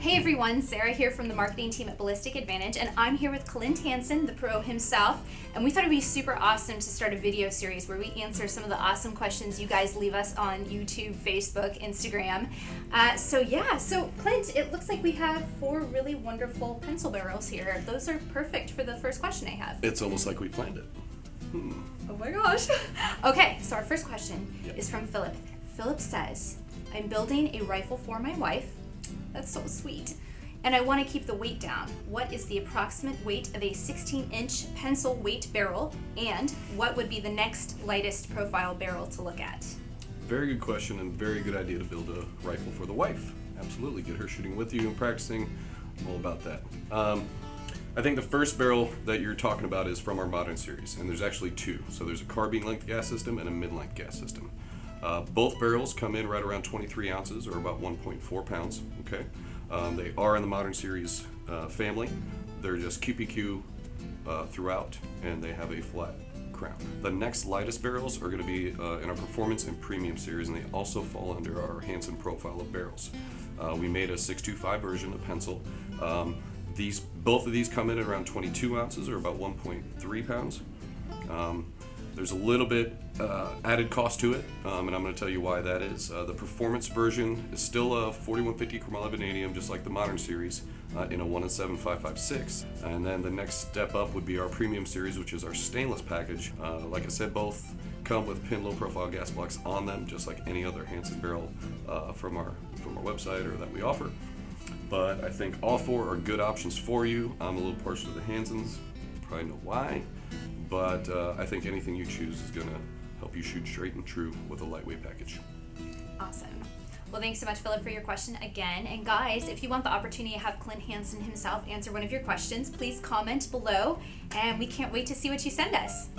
Hey everyone, Sarah here from the marketing team at Ballistic Advantage, and I'm here with Clint Hanson, the pro himself, and we thought it'd be super awesome to start a video series where we answer some of the awesome questions you guys leave us on YouTube, Facebook, Instagram. So Clint, it looks like we have 4 really wonderful pencil barrels here. Those are perfect for the first question I have. It's almost like we planned it. Oh my gosh. Okay, so our first question is from Philip. Philip says, I'm building a rifle for my wife. That's so sweet. And I want to keep the weight down. What is the approximate weight of a 16-inch pencil weight barrel? And what would be the next lightest profile barrel to look at? Very good question and very good idea to build a rifle for the wife. Absolutely, get her shooting with you and practicing. I'm all about that. I think the first barrel that you're talking about is from our modern series, and there's actually 2. So there's a carbine length gas system and a mid-length gas system. Both barrels come in right around 23 ounces or about 1.4 pounds. Okay, they are in the modern series family. They're just QPQ throughout, and they have a flat crown. The next lightest barrels are going to be in our performance and premium series, and they also fall under our Hanson profile of barrels. We made a 625 version of pencil. Both of these come in at around 22 ounces or about 1.3 pounds. There's a little bit added cost to it, and I'm going to tell you why that is. The performance version is still a 4150 chromoly vanadium, just like the modern series, in a 1-in-7.556. And then the next step up would be our premium series, which is our stainless package. Like I said, both come with pin low profile gas blocks on them, just like any other Hanson barrel from our website or that we offer. But I think all 4 are good options for you. I'm a little partial to the Hansons, you probably know why. But I think anything you choose is going to help you shoot straight and true with a lightweight package. Awesome. Well, thanks so much, Philip, for your question again. And guys, if you want the opportunity to have Clint Hanson himself answer one of your questions, please comment below, and we can't wait to see what you send us.